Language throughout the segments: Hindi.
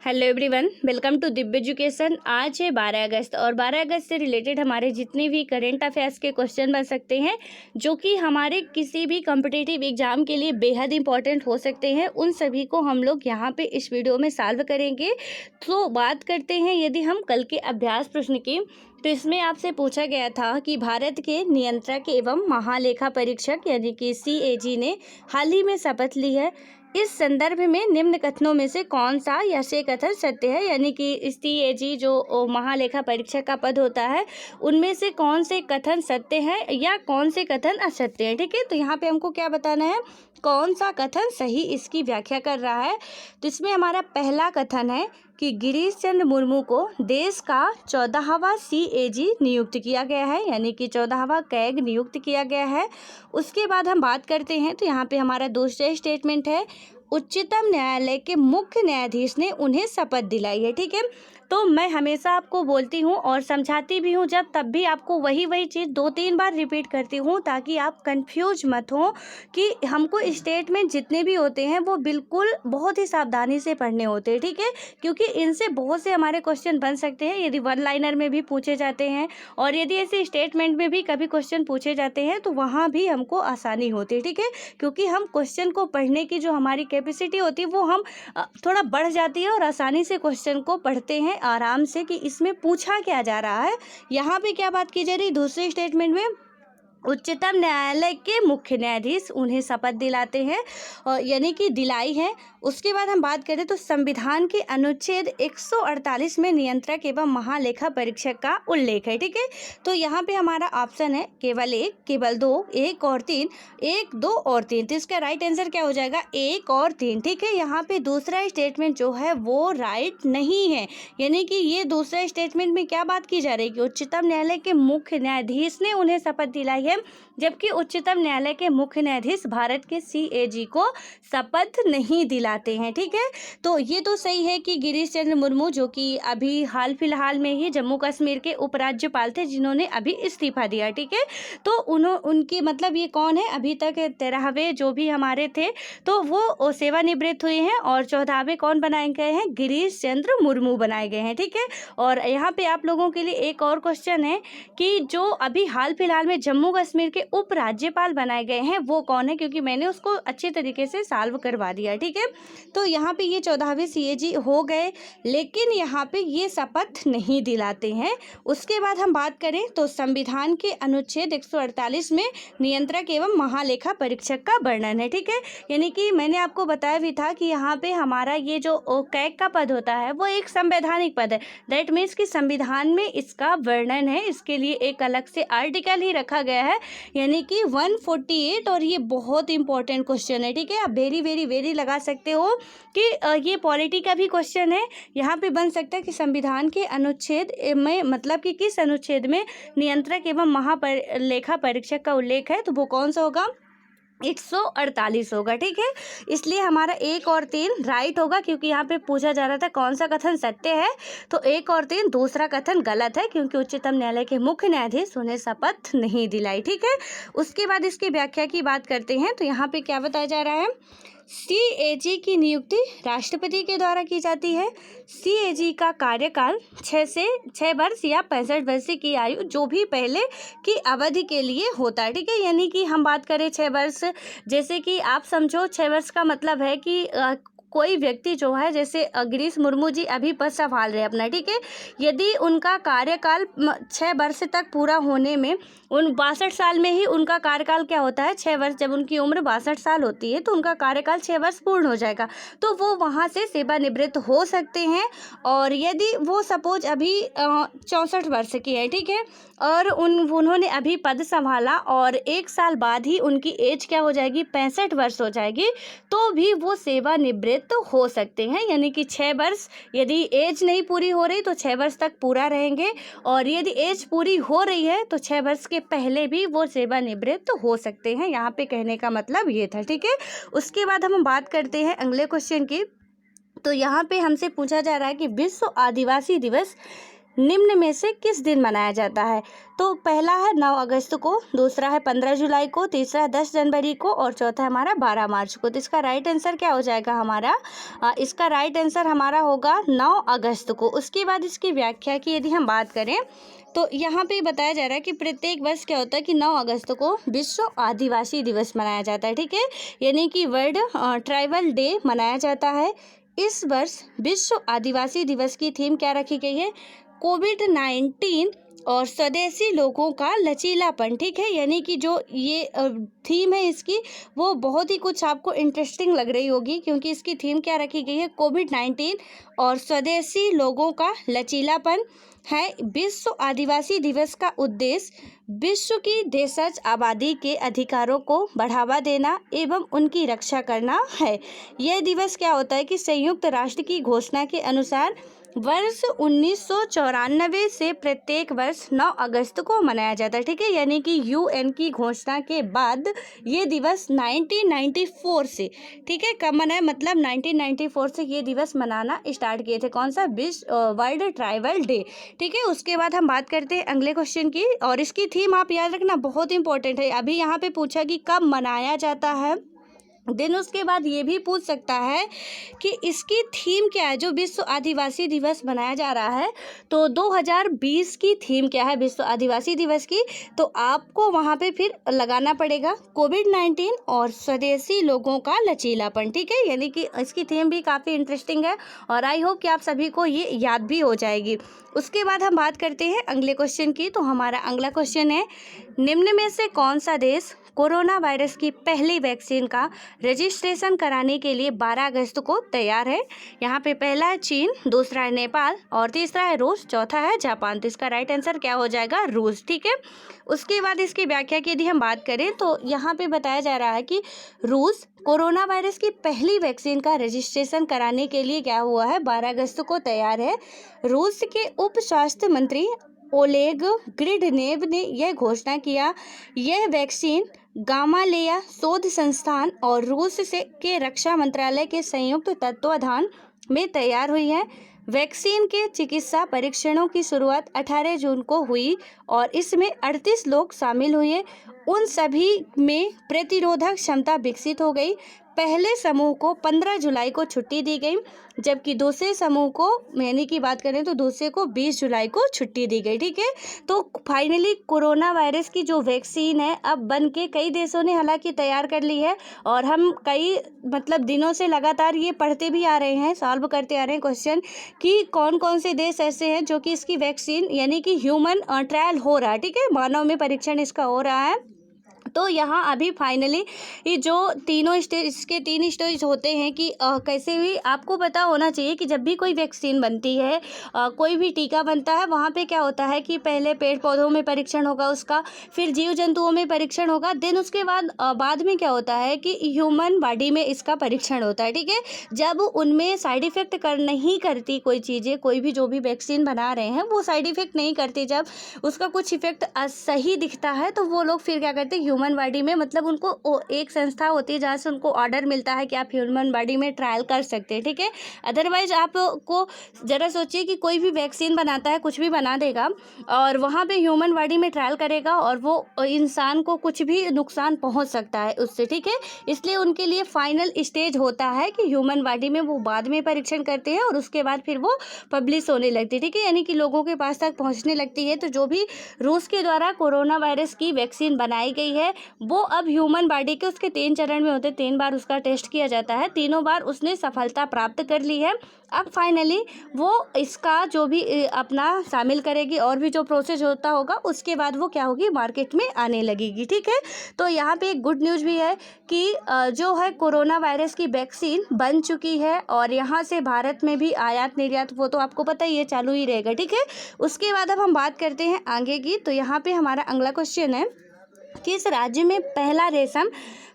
Hello everyone, welcome to Divya education. आज है 12 अगस्त और 12 अगस्त से रिलेटेड हमारे जितने भी करेंट अफेयर्स के क्वेश्चन बन सकते हैं जो कि हमारे किसी भी कॉम्पिटिटिव एग्जाम के लिए बेहद इंपॉर्टेंट हो सकते हैं, उन सभी को हम लोग यहाँ पे इस वीडियो में सॉल्व करेंगे। तो बात करते हैं यदि हम कल के अभ्यास प्रश्न की, तो इसमें आपसे पूछा गया था कि भारत के नियंत्रक एवं महालेखा परीक्षक यानी कि CAG ने हाल ही में शपथ ली है। इस संदर्भ में निम्न कथनों में से कौन सा या से कथन सत्य है, यानी कि CAG जो महालेखा परीक्षक का पद होता है उनमें से कौन से कथन सत्य है या कौन से कथन असत्य है। ठीक है, तो यहाँ पे हमको क्या बताना है, कौन सा कथन सही इसकी व्याख्या कर रहा है। तो इसमें हमारा पहला कथन है कि गिरीश चंद्र मुर्मू को देश का 14वां CAG नियुक्त किया गया है, यानी कि 14वां कैग नियुक्त किया गया है। उसके बाद हम बात करते हैं तो यहाँ पे हमारा दूसरा स्टेटमेंट है, उच्चतम न्यायालय के मुख्य न्यायाधीश ने उन्हें शपथ दिलाई है। ठीक है, तो मैं हमेशा आपको बोलती हूँ और समझाती भी हूँ, जब तब भी आपको वही चीज़ 2-3 बार रिपीट करती हूँ ताकि आप कंफ्यूज मत हो कि हमको स्टेटमेंट जितने भी होते हैं वो बिल्कुल बहुत ही सावधानी से पढ़ने होते हैं। ठीक है, क्योंकि इनसे बहुत से हमारे क्वेश्चन बन सकते हैं, यदि वन लाइनर में भी पूछे जाते हैं और यदि ऐसे स्टेटमेंट में भी कभी क्वेश्चन पूछे जाते हैं तो वहाँ भी हमको आसानी होती है। ठीक है, क्योंकि हम क्वेश्चन को पढ़ने की जो हमारी कैपेसिटी होती है वो हम थोड़ा बढ़ जाती है और आसानी से क्वेश्चन को पढ़ते हैं आराम से कि इसमें पूछा क्या जा रहा है। यहाँ पे क्या बात की जा रही, दूसरे स्टेटमेंट में उच्चतम न्यायालय के मुख्य न्यायाधीश उन्हें शपथ दिलाते हैं, यानी कि दिलाई है। उसके बाद हम बात करें तो संविधान के अनुच्छेद 148 में नियंत्रक एवं महालेखा परीक्षक का उल्लेख है। ठीक है, तो यहाँ पे हमारा ऑप्शन है केवल 1, केवल 2, 1 और 3, 1, 2 और 3। तो इसका राइट आंसर क्या हो जाएगा, 1 और 3। ठीक है, यहाँ पे दूसरा स्टेटमेंट जो है वो राइट नहीं है, यानी कि ये दूसरा स्टेटमेंट में क्या बात की जा रही है कि उच्चतम न्यायालय के मुख्य न्यायाधीश ने उन्हें शपथ दिलाई है, जबकि उच्चतम न्यायालय के मुख्य न्यायाधीश भारत के CAG को शपथ नहीं दिलाते हैं। ठीक है, तो ये तो सही है कि गिरीश चंद्र मुर्मू जो कि अभी हाल फिलहाल में ही जम्मू कश्मीर के उपराज्यपाल थे जिन्होंने अभी इस्तीफा दिया। ठीक है, तो उनके मतलब ये कौन है, अभी तक 13वें जो भी हमारे थे तो वो सेवानिवृत्त हुए हैं और 14वें कौन बनाए गए हैं, गिरीश चंद्र मुर्मू बनाए गए हैं। ठीक है, और यहाँ पे आप लोगों के लिए एक और क्वेश्चन है कि जो अभी हाल फिलहाल में जम्मू कश्मीर के उपराज्यपाल बनाए गए हैं वो कौन है, क्योंकि मैंने उसको अच्छे तरीके से सॉल्व करवा दिया। ठीक है, तो यहाँ पे ये 14वें CAG हो गए, लेकिन यहाँ पे ये शपथ नहीं दिलाते हैं। उसके बाद हम बात करें तो संविधान के अनुच्छेद 148 में नियंत्रक एवं महालेखा परीक्षक का वर्णन है। ठीक है, यानी कि मैंने आपको बताया भी था कि यहाँ पे हमारा ये जो कैग का पद होता है वो एक संवैधानिक पद है। दैट मीन्स कि संविधान में इसका वर्णन है, इसके लिए एक अलग से आर्टिकल ही रखा गया है, यानी कि 148। और ये बहुत इंपॉर्टेंट क्वेश्चन है। ठीक है, आप वेरी वेरी वेरी लगा सकते हो कि ये पॉलिटी का भी क्वेश्चन है। यहाँ पे बन सकता है कि संविधान के अनुच्छेद में मतलब कि किस अनुच्छेद में नियंत्रक एवं महालेखा परीक्षक का उल्लेख है, तो वो कौन सा होगा, 148 होगा। ठीक है, इसलिए हमारा 1 और 3 राइट होगा, क्योंकि यहाँ पे पूछा जा रहा था कौन सा कथन सत्य है, तो 1 और 3 दूसरा कथन गलत है, क्योंकि उच्चतम न्यायालय के मुख्य न्यायाधीश उन्हें शपथ नहीं दिलाई। ठीक है, उसके बाद इसकी व्याख्या की बात करते हैं तो यहाँ पे क्या बताया जा रहा है, CAG की नियुक्ति राष्ट्रपति के द्वारा की जाती है। CAG का कार्यकाल 6 वर्ष या 65 वर्ष की आयु जो भी पहले की अवधि के लिए होता है। ठीक है, यानी कि हम बात करें 6 वर्ष, जैसे कि आप समझो 6 वर्ष का मतलब है कि कोई व्यक्ति जो है, जैसे गिरीश मुर्मू जी अभी पद संभाल रहे हैं अपना। ठीक है, यदि उनका कार्यकाल 6 वर्ष तक पूरा होने में 62 साल में ही उनका कार्यकाल क्या होता है, 6 वर्ष, जब उनकी उम्र 62 साल होती है तो उनका कार्यकाल 6 वर्ष पूर्ण हो जाएगा, तो वो वहाँ से सेवानिवृत्त हो सकते हैं। और यदि वो सपोज अभी 64 वर्ष की है, ठीक है, और उन्होंने अभी पद संभाला और 1 साल बाद ही उनकी एज क्या हो जाएगी, 65 वर्ष हो जाएगी, तो भी वो सेवानिवृत्त हो सकते हैं। यानी कि 6 वर्ष, यदि एज नहीं पूरी हो रही तो 6 वर्ष तक पूरा रहेंगे, और यदि एज पूरी हो रही है तो 6 वर्ष के पहले भी वो सेवानिवृत्त हो सकते हैं। यहाँ पे कहने का मतलब ये था। ठीक है, उसके बाद हम बात करते हैं अगले क्वेश्चन की। तो यहाँ पे हमसे पूछा जा रहा है कि विश्व आदिवासी दिवस निम्न में से किस दिन मनाया जाता है? तो पहला है 9 अगस्त को, दूसरा है 15 जुलाई को, तीसरा 10 जनवरी को और चौथा हमारा 12 मार्च को। तो इसका राइट आंसर क्या हो जाएगा हमारा? इसका राइट आंसर हमारा होगा 9 अगस्त को। उसके बाद इसकी व्याख्या की यदि हम बात करें तो यहाँ पे बताया जा रहा है कि प्रत्येक वर्ष क्या होता है कि 9 अगस्त को विश्व आदिवासी दिवस मनाया जाता है, ठीक है, यानी कि वर्ल्ड ट्राइबल डे मनाया जाता है। इस वर्ष विश्व आदिवासी दिवस की थीम क्या रखी गई है? कोविड-19 और स्वदेशी लोगों का लचीलापन, ठीक है, यानी कि जो ये थीम है इसकी वो बहुत ही कुछ आपको इंटरेस्टिंग लग रही होगी, क्योंकि इसकी थीम क्या रखी गई है? कोविड-19 और स्वदेशी लोगों का लचीलापन है। विश्व आदिवासी दिवस का उद्देश्य विश्व की देशज आबादी के अधिकारों को बढ़ावा देना एवं उनकी रक्षा करना है। यह दिवस क्या होता है कि संयुक्त राष्ट्र की घोषणा के अनुसार वर्ष 1994 से प्रत्येक वर्ष 9 अगस्त को मनाया जाता है, ठीक है, यानी कि यूएन की घोषणा के बाद ये दिवस 1994 से, ठीक है, कब मनाया? मतलब 1994 से ये दिवस मनाना स्टार्ट किए थे। कौन सा? वर्ल्ड ट्राइबल डे, ठीक है। उसके बाद हम बात करते हैं अगले क्वेश्चन की, और इसकी थीम आप याद रखना, बहुत इंपॉर्टेंट है। अभी यहाँ पे पूछा कि कब मनाया जाता है, देन उसके बाद ये भी पूछ सकता है कि इसकी थीम क्या है, जो विश्व आदिवासी दिवस मनाया जा रहा है। तो 2020 की थीम क्या है विश्व आदिवासी दिवस की? तो आपको वहाँ पे फिर लगाना पड़ेगा कोविड-19 और स्वदेशी लोगों का लचीलापन, ठीक है, यानी कि इसकी थीम भी काफ़ी इंटरेस्टिंग है और आई होप कि आप सभी को ये याद भी हो जाएगी। उसके बाद हम बात करते हैं अगले क्वेश्चन की। तो हमारा अगला क्वेश्चन है, निम्न में से कौन सा देश कोरोना वायरस की पहली वैक्सीन का रजिस्ट्रेशन कराने के लिए 12 अगस्त को तैयार है? यहाँ पे पहला है चीन, दूसरा है नेपाल और तीसरा है रूस, चौथा है जापान। तो इसका राइट आंसर क्या हो जाएगा? रूस, ठीक है। उसके बाद इसकी व्याख्या की यदि हम बात करें तो यहाँ पे बताया जा रहा है कि रूस कोरोना वायरस की पहली वैक्सीन का रजिस्ट्रेशन कराने के लिए क्या हुआ है? 12 अगस्त को तैयार है। रूस के उप स्वास्थ्य मंत्री ओलेग ग्रिडनेव ने यह घोषणा किया। यह वैक्सीन गामालेया शोध संस्थान और रूस के रक्षा मंत्रालय के संयुक्त तत्वाधान में तैयार हुई है। वैक्सीन के चिकित्सा परीक्षणों की शुरुआत 18 जून को हुई और इसमें 38 लोग शामिल हुए। उन सभी में प्रतिरोधक क्षमता विकसित हो गई। पहले समूह को 15 जुलाई को छुट्टी दी गई, जबकि दूसरे समूह को, यानी कि बात करें तो दूसरे को 20 जुलाई को छुट्टी दी गई, ठीक है। तो फाइनली कोरोना वायरस की जो वैक्सीन है अब बन के कई देशों ने हालांकि तैयार कर ली है और हम कई दिनों से लगातार ये पढ़ते भी आ रहे हैं, सॉल्व करते आ रहे हैं क्वेश्चन कि कौन कौन से देश ऐसे हैं जो कि इसकी वैक्सीन यानी कि ह्यूमन ट्रायल हो रहा है, ठीक है, मानव में परीक्षण इसका हो रहा है। तो यहाँ अभी फाइनली ये जो तीनों स्टेज, इसके 3 स्टेज होते हैं कि कैसे भी आपको पता होना चाहिए कि जब भी कोई वैक्सीन बनती है, कोई भी टीका बनता है, वहाँ पे क्या होता है कि पहले पेड़ पौधों में परीक्षण होगा उसका, फिर जीव जंतुओं में परीक्षण होगा, देन उसके बाद में क्या होता है कि ह्यूमन बॉडी में इसका परीक्षण होता है, ठीक है। जब उनमें साइड इफ़ेक्ट नहीं करती कोई चीज़ें, कोई भी जो भी वैक्सीन बना रहे हैं वो साइड इफ़ेक्ट नहीं करती, जब उसका कुछ इफेक्ट सही दिखता है तो वो लोग फिर क्या करते हैं ह्यूमन बॉडी में, मतलब उनको एक संस्था होती है जहाँ से उनको ऑर्डर मिलता है कि आप ह्यूमन बॉडी में ट्रायल कर सकते हैं, ठीक है। अदरवाइज आपको ज़रा सोचिए कि कोई भी वैक्सीन बनाता है, कुछ भी बना देगा और वहाँ पे ह्यूमन बॉडी में ट्रायल करेगा और वो इंसान को कुछ भी नुकसान पहुँच सकता है उससे, ठीक है। इसलिए उनके लिए फाइनल स्टेज होता है कि ह्यूमन बॉडी में वो बाद में परीक्षण करते हैं और उसके बाद फिर वो पब्लिश होने लगती है, ठीक है, यानी कि लोगों के पास तक पहुँचने लगती है। तो जो भी रूस के द्वारा कोरोना वायरस की वैक्सीन बनाई गई है वो अब ह्यूमन बॉडी के उसके 3 चरण में होते, 3 बार उसका टेस्ट किया जाता है, तीनों बार उसने सफलता प्राप्त कर ली है। अब फाइनली वो इसका जो भी अपना शामिल करेगी और भी जो प्रोसेस होता होगा उसके बाद वो क्या होगी, मार्केट में आने लगेगी, ठीक है। तो यहाँ पे एक गुड न्यूज़ भी है कि जो है कोरोना वायरस की वैक्सीन बन चुकी है और यहाँ से भारत में भी आयात निर्यात वो तो आपको पता ही है चालू ही रहेगा, ठीक है। उसके बाद अब हम बात करते हैं आगे की। तो यहाँ पे हमारा अगला क्वेश्चन है, किस राज्य में पहला रेशम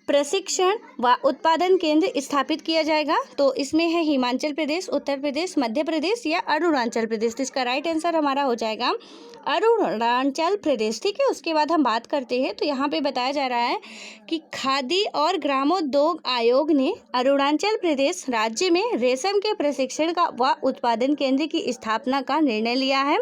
प्रशिक्षण व उत्पादन केंद्र स्थापित किया जाएगा? तो इसमें है हिमाचल प्रदेश, उत्तर प्रदेश, मध्य प्रदेश या अरुणाचल प्रदेश। तो इसका राइट आंसर हमारा हो जाएगा अरुणाचल प्रदेश। ठीक है, उसके बाद हम बात करते हैं तो यहाँ पे बताया जा रहा है कि खादी और ग्रामोद्योग आयोग ने अरुणाचल प्रदेश राज्य में रेशम के प्रशिक्षण का व उत्पादन केंद्र की स्थापना का निर्णय लिया है।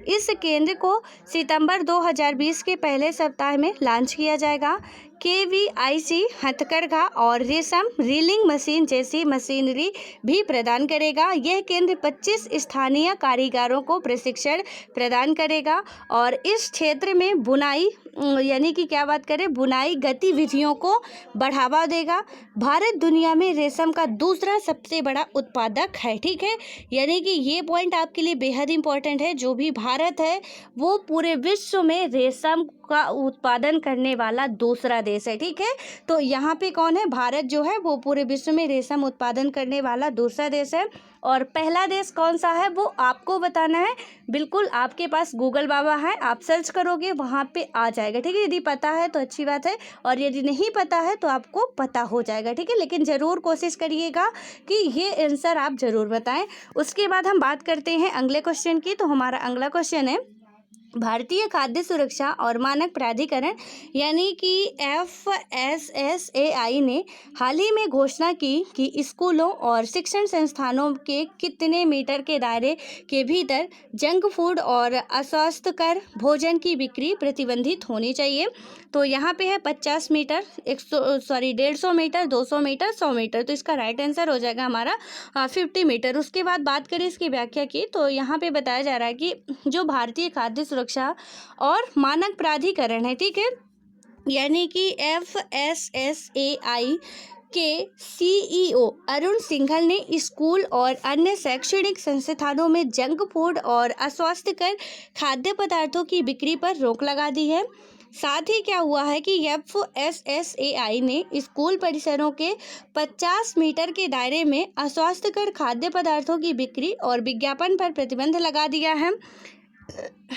इस केंद्र को सितंबर 2020 के पहले सप्ताह में लॉन्च किया जाएगा। KVIC हथकरघा और रेशम रीलिंग मशीन जैसी मशीनरी भी प्रदान करेगा। यह केंद्र 25 स्थानीय कारीगरों को प्रशिक्षण प्रदान करेगा और इस क्षेत्र में बुनाई यानी कि क्या बात करें, बुनाई गतिविधियों को बढ़ावा देगा। भारत दुनिया में रेशम का दूसरा सबसे बड़ा उत्पादक है। ठीक है, यानी कि ये पॉइंट आपके लिए बेहद इंपॉर्टेंट है। जो भी भारत है वो पूरे विश्व में रेशम का उत्पादन करने वाला दूसरा देश है। ठीक है, तो यहाँ पे कौन है? भारत जो है वो पूरे विश्व में रेशम उत्पादन करने वाला दूसरा देश है। और पहला देश कौन सा है वो आपको बताना है। बिल्कुल, आपके पास गूगल बाबा है, आप सर्च करोगे वहाँ पे आ जाएगा। ठीक है, यदि पता है तो अच्छी बात है और यदि नहीं पता है तो आपको पता हो जाएगा। ठीक है, लेकिन ज़रूर कोशिश करिएगा कि ये आंसर आप ज़रूर बताएं। उसके बाद हम बात करते हैं अगले क्वेश्चन की। तो हमारा अगला क्वेश्चन है, भारतीय खाद्य सुरक्षा और मानक प्राधिकरण यानी कि FSSAI ने हाल ही में घोषणा की कि स्कूलों और शिक्षण संस्थानों के कितने मीटर के दायरे के भीतर जंक फूड और अस्वास्थ्यकर भोजन की बिक्री प्रतिबंधित होनी चाहिए। तो यहाँ पे है 50 मीटर, 150 मीटर, 200 मीटर, 100 मीटर। तो इसका राइट आंसर हो जाएगा हमारा 50 मीटर। उसके बाद बात करें इसकी व्याख्या की तो यहाँ पे बताया जा रहा है कि जो भारतीय खाद्य सुरक्षा और मानक प्राधिकरण है, ठीक है, यानी कि FSSAI के CEO अरुण सिंघल ने स्कूल और अन्य शैक्षणिक संस्थानों में जंक फूड और अस्वास्थ्यकर खाद्य पदार्थों की बिक्री पर रोक लगा दी है। साथ ही क्या हुआ है कि FSSAI ने स्कूल परिसरों के 50 मीटर के दायरे में अस्वास्थ्यकर खाद्य पदार्थों की बिक्री और विज्ञापन पर प्रतिबंध लगा दिया है।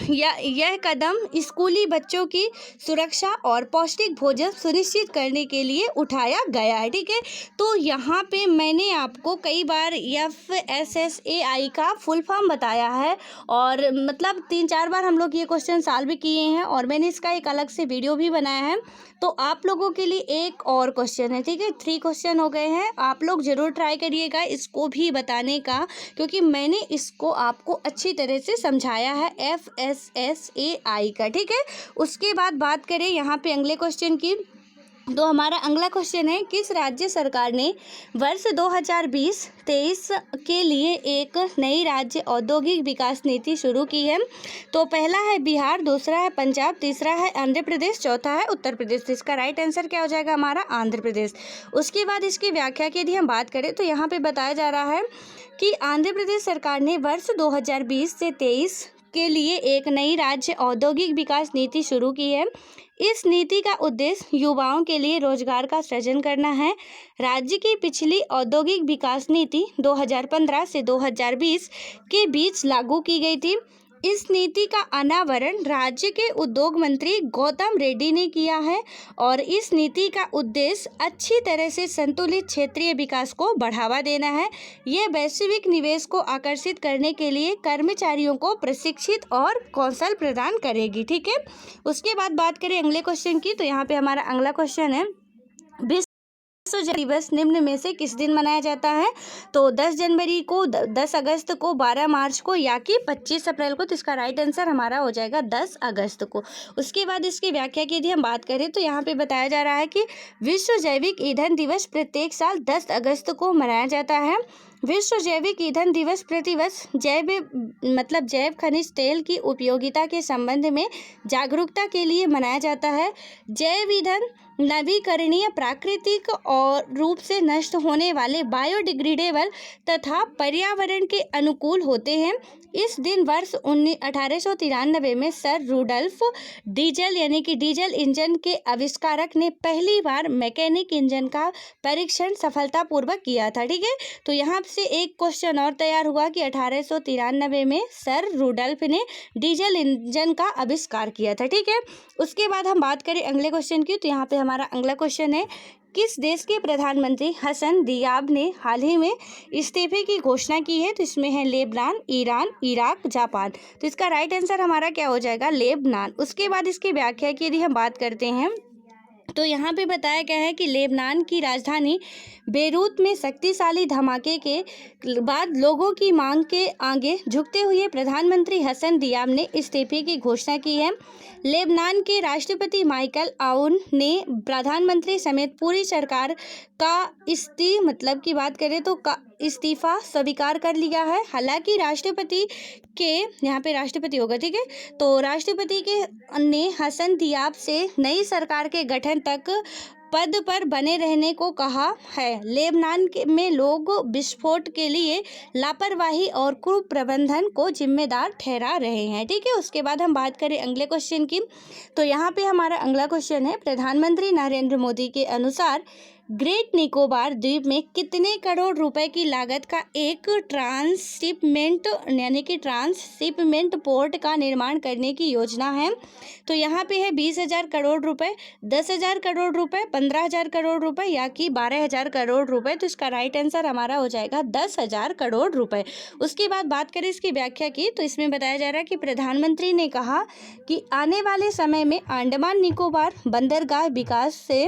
यह कदम स्कूली बच्चों की सुरक्षा और पौष्टिक भोजन सुनिश्चित करने के लिए उठाया गया है। ठीक है, तो यहाँ पे मैंने आपको कई बार FSSAI का फुल फॉर्म बताया है और मतलब 3-4 बार हम लोग ये क्वेश्चन सॉल्व भी किए हैं और मैंने इसका एक अलग से वीडियो भी बनाया है। तो आप लोगों के लिए एक और क्वेश्चन है। ठीक है, 3 क्वेश्चन हो गए हैं। आप लोग ज़रूर ट्राई करिएगा इसको भी बताने का, क्योंकि मैंने इसको आपको अच्छी तरह से समझाया है FSSAI का। ठीक है, उसके बाद बात करें यहाँ पे अगले क्वेश्चन की। तो हमारा अगला क्वेश्चन है, किस राज्य सरकार ने वर्ष 2020-23 के लिए एक नई राज्य औद्योगिक विकास नीति शुरू की है? तो पहला है बिहार, दूसरा है पंजाब, तीसरा है आंध्र प्रदेश, चौथा है उत्तर प्रदेश। तो इसका राइट आंसर क्या हो जाएगा हमारा? आंध्र प्रदेश। उसके बाद इसकी व्याख्या की यदि हम बात करें तो यहाँ पे बताया जा रहा है कि आंध्र प्रदेश सरकार ने वर्ष 2020 से 23 के लिए एक नई राज्य औद्योगिक विकास नीति शुरू की है। इस नीति का उद्देश्य युवाओं के लिए रोजगार का सृजन करना है। राज्य की पिछली औद्योगिक विकास नीति 2015 से 2020 के बीच लागू की गई थी। इस नीति का अनावरण राज्य के उद्योग मंत्री गौतम रेड्डी ने किया है और इस नीति का उद्देश्य अच्छी तरह से संतुलित क्षेत्रीय विकास को बढ़ावा देना है। यह वैश्विक निवेश को आकर्षित करने के लिए कर्मचारियों को प्रशिक्षित और कौशल प्रदान करेगी। ठीक है, उसके बाद बात करें अगले क्वेश्चन की। तो यहाँ पे हमारा अगला क्वेश्चन है, विश्व जल दिवस निम्न में से किस दिन मनाया जाता है? तो 10 जनवरी को, 10 अगस्त को, 12 मार्च को या कि 25 अप्रैल को। तो इसका राइट आंसर हमारा हो जाएगा 10 अगस्त को। उसके बाद इसकी व्याख्या की यदि हम बात करें तो यहाँ पे बताया जा रहा है कि विश्व जैविक ईंधन दिवस प्रत्येक साल 10 अगस्त को मनाया जाता है। विश्व जैविक ईंधन दिवस प्रतिवर्ष जैव खनिज तेल की उपयोगिता के संबंध में जागरूकता के लिए मनाया जाता है। जैव ईंधन नवीकरणीय, प्राकृतिक और रूप से नष्ट होने वाले, बायोडिग्रेडेबल तथा पर्यावरण के अनुकूल होते हैं। इस दिन वर्ष 1893 में सर रुडल्फ डीजल यानी कि डीजल इंजन के आविष्कारक ने पहली बार मैकेनिक इंजन का परीक्षण सफलतापूर्वक किया था। ठीक है, तो यहाँ से एक क्वेश्चन और तैयार हुआ कि 1893 में सर रुडल्फ ने डीजल इंजन का आविष्कार किया था। ठीक है, उसके बाद हम बात करें अगले क्वेश्चन की। तो यहाँ पे हमारा अगला क्वेश्चन है, किस देश के प्रधानमंत्री हसन दियाब ने हाल ही में इस्तीफे की घोषणा की है? तो इसमें है लेबनान, ईरान, इराक, जापान। तो इसका राइट आंसर हमारा क्या हो जाएगा? लेबनान। उसके बाद इसकी व्याख्या की यदि हम बात करते हैं तो यहाँ पे बताया गया है कि लेबनान की राजधानी बेरूत में शक्तिशाली धमाके के बाद लोगों की मांग के आगे झुकते हुए प्रधानमंत्री हसन दियाब ने इस्तीफे की घोषणा की है। लेबनान के राष्ट्रपति माइकल आउन ने प्रधानमंत्री समेत पूरी सरकार का इस्तीफा स्वीकार कर लिया है। हालांकि राष्ट्रपति के यहाँ पे राष्ट्रपति होगा, ठीक है, तो राष्ट्रपति के ने हसन दियाब से नई सरकार के गठन तक पद पर बने रहने को कहा है। लेबनान में लोग विस्फोट के लिए लापरवाही और कुप्रबंधन को जिम्मेदार ठहरा रहे हैं, ठीक है। उसके बाद हम बात करें अगले क्वेश्चन की, तो यहाँ पे हमारा अगला क्वेश्चन है, प्रधानमंत्री नरेंद्र मोदी के अनुसार ग्रेट निकोबार द्वीप में कितने करोड़ रुपए की लागत का एक ट्रांसशिपमेंट पोर्ट का निर्माण करने की योजना है? तो यहाँ पे है 20,000 करोड़ रुपए, 10,000 करोड़ रुपए, 15,000 करोड़ रुपए या कि 12,000 करोड़ रुपए। तो इसका राइट आंसर हमारा हो जाएगा 10,000 करोड़ रुपए। उसके बाद बात करें इसकी व्याख्या की, तो इसमें बताया जा रहा है कि प्रधानमंत्री ने कहा कि आने वाले समय में अंडमान निकोबार बंदरगाह विकास से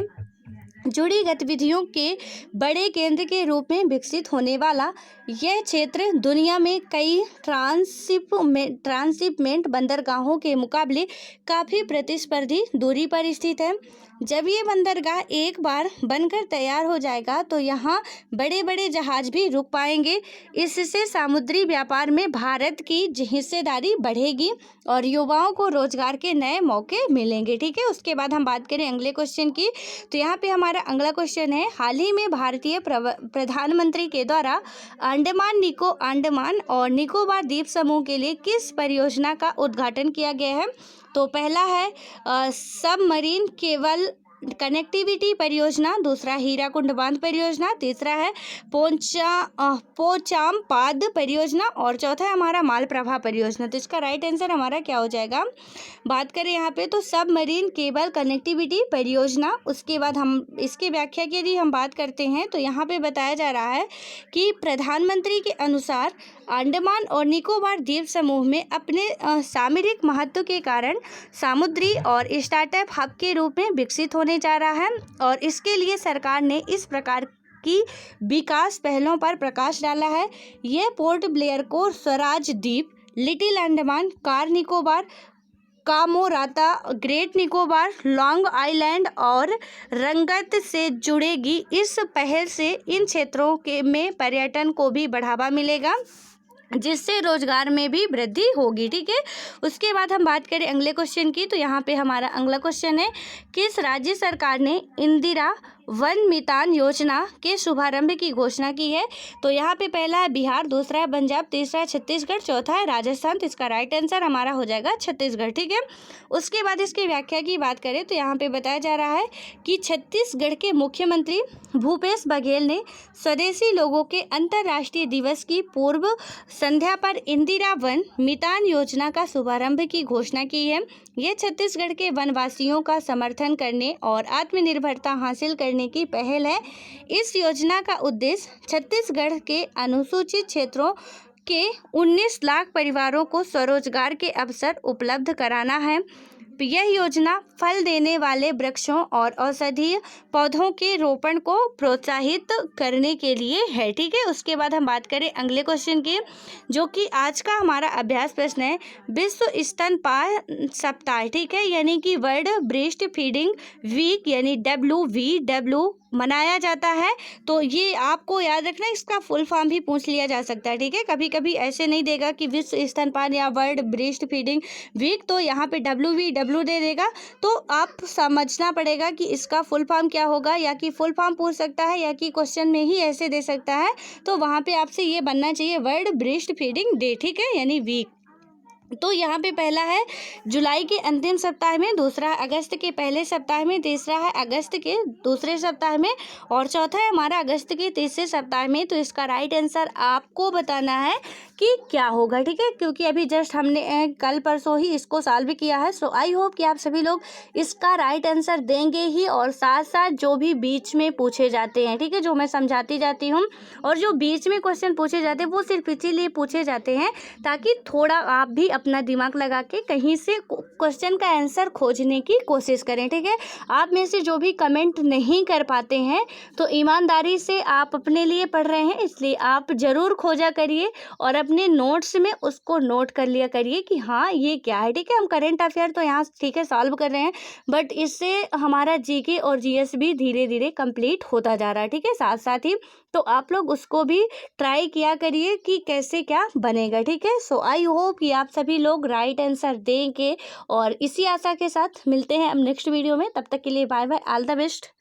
जुड़ी गतिविधियों के बड़े केंद्र के रूप में विकसित होने वाला यह क्षेत्र दुनिया में कई ट्रांसशिपमेंट बंदरगाहों के मुकाबले काफ़ी प्रतिस्पर्धी दूरी पर स्थित है। जब ये बंदरगाह एक बार बनकर तैयार हो जाएगा तो यहाँ बड़े बड़े जहाज भी रुक पाएंगे। इससे समुद्री व्यापार में भारत की हिस्सेदारी बढ़ेगी और युवाओं को रोजगार के नए मौके मिलेंगे, ठीक है। उसके बाद हम बात करें अगले क्वेश्चन की, तो यहाँ पे हमारा अगला क्वेश्चन है, हाल ही में भारतीय प्रधानमंत्री के द्वारा अंडमान और निकोबार द्वीप समूह के लिए किस परियोजना का उद्घाटन किया गया है? तो पहला है सबमरीन केबल कनेक्टिविटी परियोजना, दूसरा हीराकुंड बांध परियोजना, तीसरा है पोचामपाद परियोजना और चौथा है हमारा मालप्रभा परियोजना। तो इसका राइट आंसर हमारा क्या हो जाएगा? बात करें यहाँ पे तो सबमरीन केबल कनेक्टिविटी परियोजना। उसके बाद हम इसकी व्याख्या की यदि हम बात करते हैं तो यहाँ पे बताया जा रहा है कि प्रधानमंत्री के अनुसार अंडमान और निकोबार द्वीप समूह में अपने सामरिक महत्व के कारण समुद्री और स्टार्टअप हब के रूप में विकसित होने जा रहा है और इसके लिए सरकार ने इस प्रकार की विकास पहलों पर प्रकाश डाला है। यह पोर्ट ब्लेयर को स्वराज द्वीप, little Andaman, Car Nicobar, Kamorta, great Nicobar, long island और रंगत से जुड़ेगी। इस पहल से इन क्षेत्रों में पर्यटन को भी बढ़ावा मिलेगा जिससे रोजगार में भी वृद्धि होगी, ठीक है। उसके बाद हम बात करें अगले क्वेश्चन की, तो यहाँ पे हमारा अगला क्वेश्चन है, किस राज्य सरकार ने इंदिरा वन मितान योजना के शुभारंभ की घोषणा की है? तो यहाँ पे पहला है बिहार, दूसरा है पंजाब, तीसरा है छत्तीसगढ़, चौथा है राजस्थान। तो इसका राइट आंसर हमारा हो जाएगा छत्तीसगढ़, ठीक है। उसके बाद इसकी व्याख्या की बात करें तो यहाँ पे बताया जा रहा है कि छत्तीसगढ़ के मुख्यमंत्री भूपेश बघेल ने स्वदेशी लोगों के अंतर्राष्ट्रीय दिवस की पूर्व संध्या पर इंदिरा वन मितान योजना का शुभारंभ की घोषणा की है। यह छत्तीसगढ़ के वनवासियों का समर्थन करने और आत्मनिर्भरता हासिल करने की पहल है। इस योजना का उद्देश्य छत्तीसगढ़ के अनुसूचित क्षेत्रों के 19 लाख परिवारों को स्वरोजगार के अवसर उपलब्ध कराना है। यह योजना फल देने वाले वृक्षों और औषधीय पौधों के रोपण को प्रोत्साहित करने के लिए है, ठीक है। उसके बाद हम बात करें अगले क्वेश्चन की, जो कि आज का हमारा अभ्यास प्रश्न है, विश्व स्तनपान सप्ताह, ठीक है, यानी कि वर्ल्ड ब्रेस्ट फीडिंग वीक यानी WVW मनाया जाता है। तो ये आपको याद रखना, इसका फुल फॉर्म भी पूछ लिया जा सकता है, ठीक है। कभी कभी ऐसे नहीं देगा कि विश्व स्तनपान या वर्ल्ड ब्रेस्ट फीडिंग वीक, तो यहाँ पे WVW दे देगा। तो आप समझना पड़ेगा कि इसका फुल फॉर्म क्या होगा, या कि फुल फॉर्म पूछ सकता है या कि क्वेश्चन में ही ऐसे दे सकता है। तो वहाँ पे आपसे ये बनना चाहिए वर्ल्ड ब्रेस्ट फीडिंग डे, ठीक है, यानी वीक। तो यहाँ पे पहला है जुलाई के अंतिम सप्ताह में, दूसरा है अगस्त के पहले सप्ताह में, तीसरा है अगस्त के दूसरे सप्ताह में और चौथा है हमारा अगस्त के तीसरे सप्ताह में। तो इसका राइट आंसर आपको बताना है कि क्या होगा, ठीक है, क्योंकि अभी जस्ट हमने कल परसों ही इसको सॉल्व किया है। सो आई होप कि आप सभी लोग इसका राइट आंसर देंगे ही, और साथ साथ जो भी बीच में पूछे जाते हैं, ठीक है, जो मैं समझाती जाती हूँ, और जो बीच में क्वेश्चन पूछे जाते हैं वो सिर्फ इसीलिए पूछे जाते हैं ताकि थोड़ा आप भी अपना दिमाग लगा के कहीं से क्वेश्चन का आंसर खोजने की कोशिश करें, ठीक है। आप में से जो भी कमेंट नहीं कर पाते हैं तो ईमानदारी से आप अपने लिए पढ़ रहे हैं, इसलिए आप ज़रूर खोजा करिए और अपने नोट्स में उसको नोट कर लिया करिए कि हाँ ये क्या है, ठीक है। हम करंट अफेयर तो यहाँ ठीक है सॉल्व कर रहे हैं, बट इससे हमारा जीके और जीएस भी धीरे धीरे कंप्लीट होता जा रहा है, ठीक है, साथ साथ ही। तो आप लोग उसको भी ट्राई किया करिए कि कैसे क्या बनेगा, ठीक है। सो आई होप कि आप सभी लोग राइट आंसर देंगे, और इसी आशा के साथ मिलते हैं अब नेक्स्ट वीडियो में। तब तक के लिए bye bye, all the best.